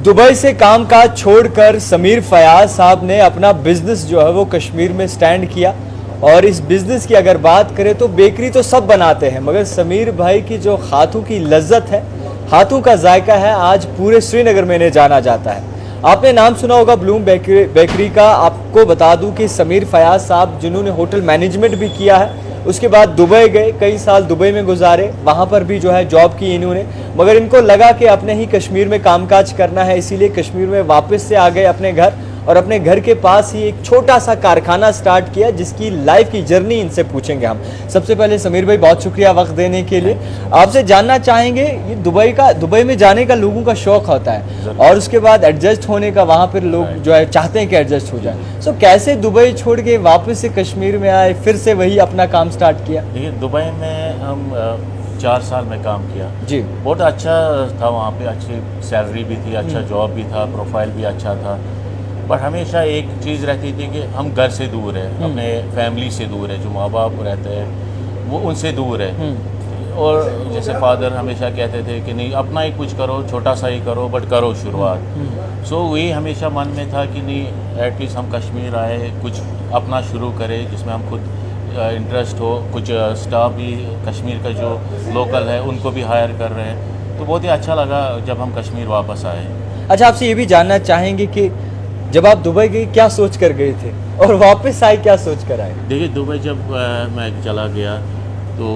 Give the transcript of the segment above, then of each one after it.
Dubai से कामकाज छोड़कर समीर फयाज साहब ने अपना बिजनेस जो है वो कश्मीर में स्टैंड किया। और इस बिजनेस की अगर बात करें तो बेकरी तो सब बनाते हैं, मगर समीर भाई की जो हाथों की लज्जत है, हाथों का जायका है, आज पूरे श्रीनगर में इन्हें जाना जाता है। आपने नाम सुना होगा ब्लूम बेकरी का। आपको बता दूं कि समीर फयाज साहब जिन्होंने होटल मैनेजमेंट भी किया है, उसके बाद दुबई गए, कई साल दुबई में गुजारे, वहाँ पर भी जो है जॉब की इन्होंने, मगर इनको लगा कि अपने ही कश्मीर में कामकाज करना है, इसीलिए कश्मीर में वापस से आ गए अपने घर और अपने घर के पास ही एक छोटा सा कारखाना स्टार्ट किया, जिसकी लाइफ की जर्नी इनसे पूछेंगे हम। सबसे पहले समीर भाई बहुत शुक्रिया वक्त देने के लिए। आपसे जानना चाहेंगे, ये दुबई में जाने का लोगों का शौक होता है और उसके बाद एडजस्ट होने का, वहाँ पर लोग जो है चाहते हैं कि एडजस्ट हो जाए। सो कैसे दुबई छोड़ के वापस से कश्मीर में आए, फिर से वही अपना काम स्टार्ट किया? देखिए, दुबई में हम 4 साल में काम किया जी। बहुत अच्छा था, वहाँ पे अच्छी सैलरी भी थी, अच्छा जॉब भी था, प्रोफाइल भी अच्छा था। बट हमेशा एक चीज़ रहती थी कि हम घर से दूर है, अपने फैमिली से दूर है, जो माँ बाप रहते हैं वो उनसे दूर है। और जैसे फादर हमेशा कहते थे कि नहीं, अपना ही कुछ करो, छोटा सा ही करो, बट करो शुरुआत। सो वही हमेशा मन में था कि नहीं, एटलीस्ट हम कश्मीर आए, कुछ अपना शुरू करें जिसमें हम खुद इंटरेस्ट हो। कुछ स्टाफ भी कश्मीर का जो लोकल है उनको भी हायर कर रहे हैं, तो बहुत ही अच्छा लगा जब हम कश्मीर वापस आए। अच्छा, आपसे ये भी जानना चाहेंगे कि जब आप दुबई गए क्या सोच कर गए थे और वापस आए क्या सोच कर आए? देखिए, दुबई जब मैं चला गया तो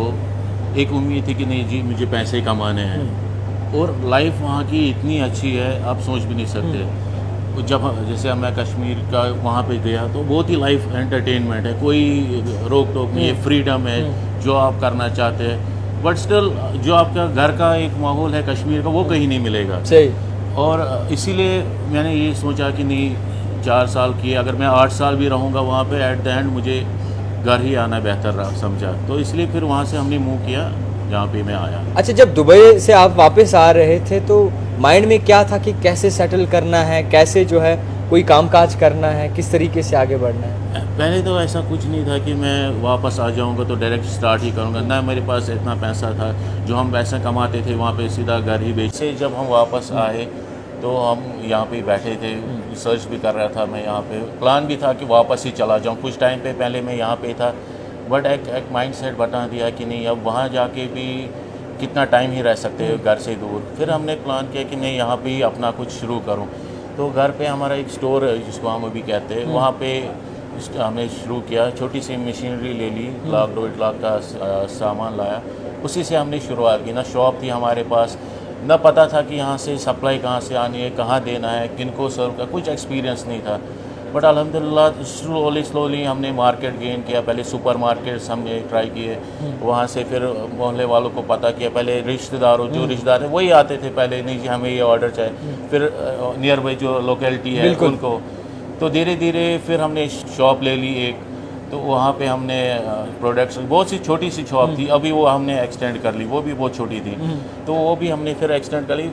एक उम्मीद थी कि नहीं जी, मुझे पैसे कमाने हैं, और लाइफ वहाँ की इतनी अच्छी है आप सोच भी नहीं सकते। जब जैसे मैं कश्मीर का वहाँ पे गया तो बहुत ही लाइफ एंटरटेनमेंट है, कोई रोक टोक नहीं है, फ्रीडम है, जो आप करना चाहते हैं। बट स्टिल जो आपका घर का एक माहौल है कश्मीर का, वो कहीं नहीं मिलेगा। सही। और इसीलिए मैंने ये सोचा कि नहीं, 4 साल किए, अगर मैं 8 साल भी रहूँगा वहाँ पे, एट द एंड मुझे घर ही आना बेहतर रहा समझा, तो इसलिए फिर वहाँ से हमने मूव किया जहाँ पे मैं आया। अच्छा, जब दुबई से आप वापस आ रहे थे तो माइंड में क्या था कि कैसे सेटल करना है, कैसे जो है कोई कामकाज करना है, किस तरीके से आगे बढ़ना है? पहले तो ऐसा कुछ नहीं था कि मैं वापस आ जाऊंगा तो डायरेक्ट स्टार्ट ही करूंगा, ना मेरे पास इतना पैसा था। जो हम पैसा कमाते थे वहाँ पे सीधा घर ही बेच से। जब हम वापस आए तो हम यहाँ पे बैठे थे, रिसर्च भी कर रहा था मैं यहाँ पे। प्लान भी था कि वापस ही चला जाऊँ, कुछ टाइम पे पहले मैं यहाँ पे था, बट एक माइंड सेट बता दिया कि नहीं, अब वहाँ जाके भी कितना टाइम ही रह सकते हैं घर से दूर। फिर हमने प्लान किया कि नहीं, यहाँ पे ही अपना कुछ शुरू करूँ। तो घर पे हमारा एक स्टोर है जिसको हम अभी कहते हैं, वहाँ पे हमने शुरू किया, छोटी सी मशीनरी ले ली, लाख 1.5 लाख का सामान लाया, उसी से हमने शुरुआत की। ना शॉप थी हमारे पास, ना पता था कि यहाँ से सप्लाई कहाँ से आनी है, कहाँ देना है, किनको सर्व का, कुछ एक्सपीरियंस नहीं था। बट अल्हम्दुलिल्लाह स्लोली हमने मार्केट गेन किया। पहले सुपर मार्केट्स हमने ट्राई किए, वहाँ से फिर मोहल्ले वालों को पता किया, पहले रिश्तेदारों, जो रिश्तेदार हैं वही आते थे पहले, नहीं जी हमें ये ऑर्डर चाहिए, फिर नियर बाई जो लोकेलिटी है उनको। तो धीरे धीरे फिर हमने शॉप ले ली एक, तो वहाँ पे हमने प्रोडक्ट्स, बहुत सी छोटी सी शॉप थी, अभी वो हमने एक्सटेंड कर ली, वो भी बहुत छोटी थी, तो वो भी हमने फिर एक्सटेंड कर ली।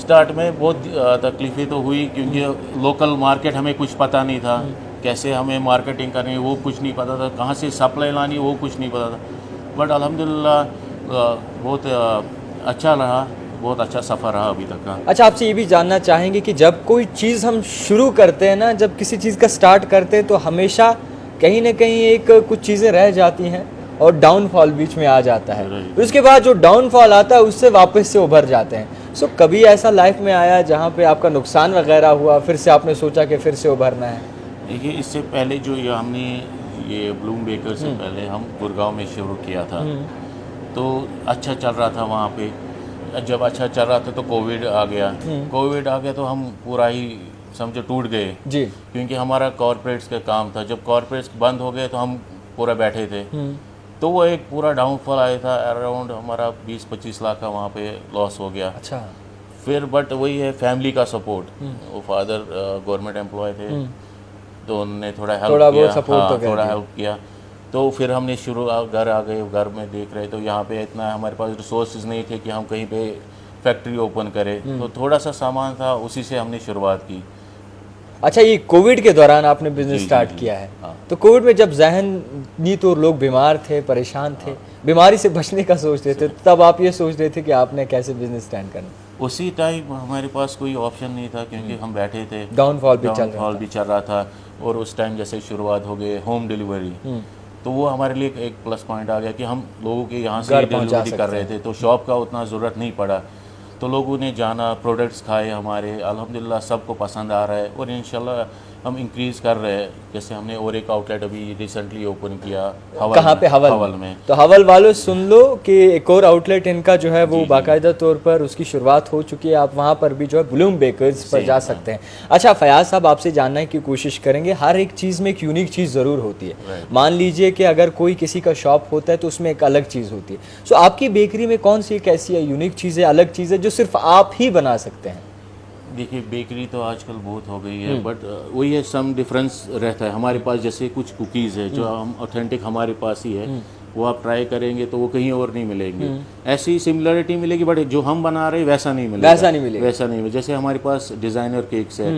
स्टार्ट में बहुत तकलीफ़ें तो हुई, क्योंकि लोकल मार्केट हमें कुछ पता नहीं था, कैसे हमें मार्केटिंग करनी है वो कुछ नहीं पता था, कहाँ से सप्लाई लानी वो कुछ नहीं पता था। बट अल्हम्दुलिल्लाह बहुत अच्छा रहा, बहुत अच्छा सफ़र रहा अभी तक का। अच्छा, आपसे ये भी जानना चाहेंगे कि जब कोई चीज़ हम शुरू करते हैं ना, जब किसी चीज़ का स्टार्ट करते हैं तो हमेशा कहीं ना कहीं एक कुछ चीज़ें रह जाती हैं और डाउनफॉल बीच में आ जाता है, तो उसके बाद जो डाउनफॉल आता है उससे वापस से उभर जाते हैं। सो कभी ऐसा लाइफ में आया जहाँ पे आपका नुकसान वगैरह हुआ, फिर से आपने सोचा कि फिर से उभरना है? देखिए, इससे पहले जो हमने ये ब्लूम बेकर से पहले हम गुड़गांव में शुरू किया था, तो अच्छा चल रहा था वहाँ पे। जब अच्छा चल रहा था तो कोविड आ गया। कोविड आ गया तो हम पूरा ही समझो टूट गए जी, क्योंकि हमारा कॉर्पोरेट्स का काम था। जब कॉर्पोरेट्स बंद हो गए तो हम पूरा बैठे थे, तो वो एक पूरा डाउनफॉल आया था। अराउंड हमारा 20-25 लाख का वहाँ पे लॉस हो गया। अच्छा। फिर बट वही है, फैमिली का सपोर्ट। वो फादर गवर्नमेंट एम्प्लॉय थे, तो उन्होंने थोड़ा हेल्प किया, थोड़ा हेल्प किया। तो फिर हमने घर आ गए, घर में देख रहे तो यहाँ पे इतना हमारे पास रिसोर्सेज नहीं थे कि हम कहीं पे फैक्ट्री ओपन करें, तो थोड़ा सा सामान था, उसी से हमने शुरुआत की। अच्छा, ये कोविड के दौरान आपने बिजनेस स्टार्ट किया है? हाँ। तो कोविड में जब ज़हनी तो लोग बीमार थे, परेशान थे, बीमारी से बचने का सोच रहे थे, तब आप ये सोच रहे थे कि आपने कैसे बिजनेस स्टैंड करना? उसी टाइम हमारे पास कोई ऑप्शन नहीं था क्योंकि हम बैठे थे, डाउनफॉल भी चल रहा था और उस टाइम जैसे शुरुआत हो गई होम डिलीवरी, तो वो हमारे लिए एक प्लस पॉइंट आ गया कि हम लोगों के यहाँ से डिलीवरी कर रहे थे, तो शॉप का उतना ज़रूरत नहीं पड़ा। तो लोगों ने जाना, प्रोडक्ट्स खाए हमारे, अल्हम्दुलिल्लाह सबको पसंद आ रहा है और इंशाल्लाह हम इंक्रीज़ कर रहे हैं। जैसे हमने और एक आउटलेट अभी रिसेंटली ओपन किया कहाँ पे? हवल में। तो हवल वालों सुन लो कि एक और आउटलेट इनका जो है वो बाकायदा तौर पर उसकी शुरुआत हो चुकी है। आप वहाँ पर भी जो है ब्लूम बेकर्स पर जा सकते हैं। अच्छा फयाज साहब, आपसे जानने की कोशिश करेंगे, हर एक चीज़ में एक यूनिक चीज़ ज़रूर होती है। मान लीजिए कि अगर कोई किसी का शॉप होता है तो उसमें एक अलग चीज़ होती है। सो आपकी बेकरी में कौन सी एक ऐसी है यूनिक चीज़ है, अलग चीज़ है जो सिर्फ आप ही बना सकते हैं? देखिए बेकरी तो आजकल बहुत हो गई है, बट वही है, सम डिफरेंस रहता है हमारे पास। जैसे कुछ कुकीज़ है जो हम ऑथेंटिक हमारे पास ही है, वो आप ट्राई करेंगे तो वो कहीं और नहीं मिलेंगे। ऐसी सिमिलरिटी मिलेगी बट जो हम बना रहे हैं वैसा नहीं मिलेगा, वैसा नहीं मिलेगा। जैसे हमारे पास डिज़ाइनर केक्स है,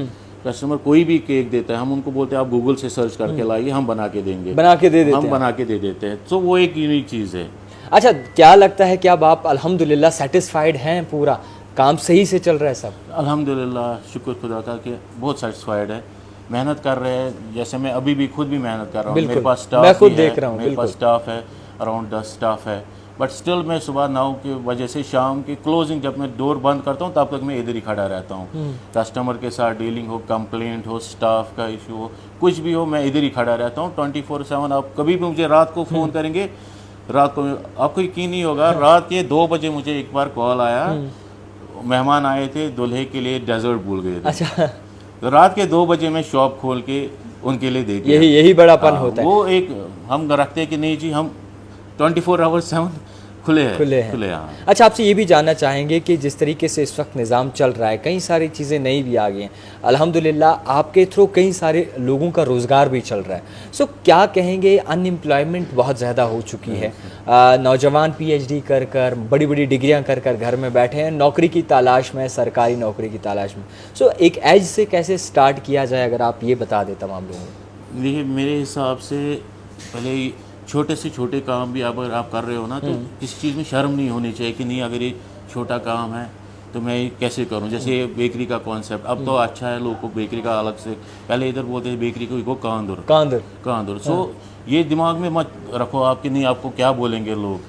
कस्टमर कोई भी केक देता है, हम उनको बोलते हैं आप गूगल से सर्च करके लाइए, हम बना के देंगे, हम बना के दे देते हैं। तो वो एक यूनिक चीज़ है। अच्छा, क्या लगता है कि अब आप अल्हम्दुलिल्लाह सेटिस्फाइड हैं? पूरा काम सही से चल रहा है सब? अल्हम्दुलिल्लाह, शुक्र खुदा का कि बहुत सेटिस्फाइड है। मेहनत कर रहे हैं, जैसे मैं अभी भी खुद भी मेहनत कर रहा हूँ। मेरे पास स्टाफ मैं खुद देख रहा हूँ, मेरे पास स्टाफ है, अराउंड 10 स्टाफ है, बट स्टिल मैं सुबह 9 की वजह से शाम की क्लोजिंग जब मैं डोर बंद करता हूँ तब तक मैं इधर ही खड़ा रहता हूँ। कस्टमर के साथ डीलिंग हो, कंप्लेंट हो, स्टाफ का इशू हो, कुछ भी हो, मैं इधर ही खड़ा रहता हूँ 24/7। आप कभी भी मुझे रात को फ़ोन करेंगे, रात को आपको यकीन नहीं होगा, रात के 2 बजे मुझे एक बार कॉल आया, मेहमान आए थे दूल्हे के लिए, डेजर्ट भूल गए थे। अच्छा। तो रात के 2 बजे मैं शॉप खोल के उनके लिए दे दिया। यही बड़ापन होता है। वो एक हम रखते हैं कि नहीं जी, हम 24/7 खुले हैं। हाँ। अच्छा, आपसे ये भी जानना चाहेंगे कि जिस तरीके से इस वक्त निज़ाम चल रहा है, कई सारी चीज़ें नई भी आ गई हैं अल्हम्दुलिल्लाह, आपके थ्रू कई सारे लोगों का रोज़गार भी चल रहा है। सो क्या कहेंगे, अनएम्प्लॉयमेंट बहुत ज़्यादा हो चुकी है, नौजवान PhD कर बड़ी बड़ी डिग्रियां कर घर में बैठे हैं, नौकरी की तलाश में, सरकारी नौकरी की तलाश में। सो एक एज से कैसे स्टार्ट किया जाए, अगर आप ये बता दें तमाम लोगों को। देखिए मेरे हिसाब से पहले छोटे से छोटे काम भी अगर आप कर रहे हो ना, तो किसी चीज़ में शर्म नहीं होनी चाहिए कि नहीं अगर ये छोटा काम है तो मैं कैसे करूं। जैसे बेकरी का कॉन्सेप्ट अब तो अच्छा है, लोगों को बेकरी का अलग से, पहले इधर बोलते थे बेकरी को कांदुर। सो ये दिमाग में मत रखो आप कि नहीं आपको क्या बोलेंगे लोग।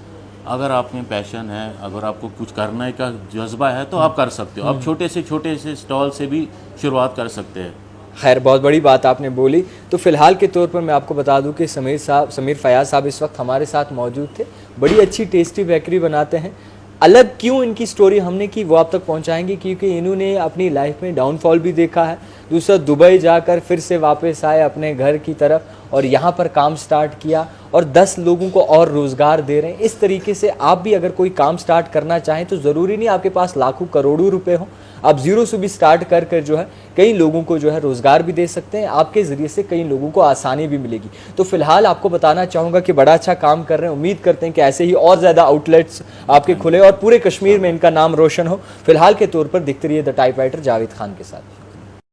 अगर आप में पैशन है, अगर आपको कुछ करने का जज्बा है तो आप कर सकते हो। आप छोटे से स्टॉल से भी शुरुआत कर सकते हैं। खैर, बहुत बड़ी बात आपने बोली। तो फ़िलहाल के तौर पर मैं आपको बता दूं कि समीर फयाज साहब इस वक्त हमारे साथ मौजूद थे। बड़ी अच्छी टेस्टी बेकरी बनाते हैं। अलग क्यों इनकी स्टोरी हमने की वो आप तक पहुंचाएंगे, क्योंकि इन्होंने अपनी लाइफ में डाउनफॉल भी देखा है। दूसरा, दुबई जाकर फिर से वापस आए अपने घर की तरफ और यहाँ पर काम स्टार्ट किया और 10 लोगों को और रोज़गार दे रहे हैं। इस तरीके से आप भी अगर कोई काम स्टार्ट करना चाहें तो ज़रूरी नहीं आपके पास लाखों करोड़ों रुपए हो, आप ज़ीरो से भी स्टार्ट कर जो है कई लोगों को जो है रोज़गार भी दे सकते हैं। आपके ज़रिए से कई लोगों को आसानी भी मिलेगी। तो फिलहाल आपको बताना चाहूँगा कि बड़ा अच्छा काम कर रहे हैं। उम्मीद करते हैं कि ऐसे ही और ज़्यादा आउटलेट्स आपके खुले और पूरे कश्मीर में इनका नाम रोशन हो। फिलहाल के तौर पर दिखते रहिए द टाइपराइटर जावेद खान के साथ।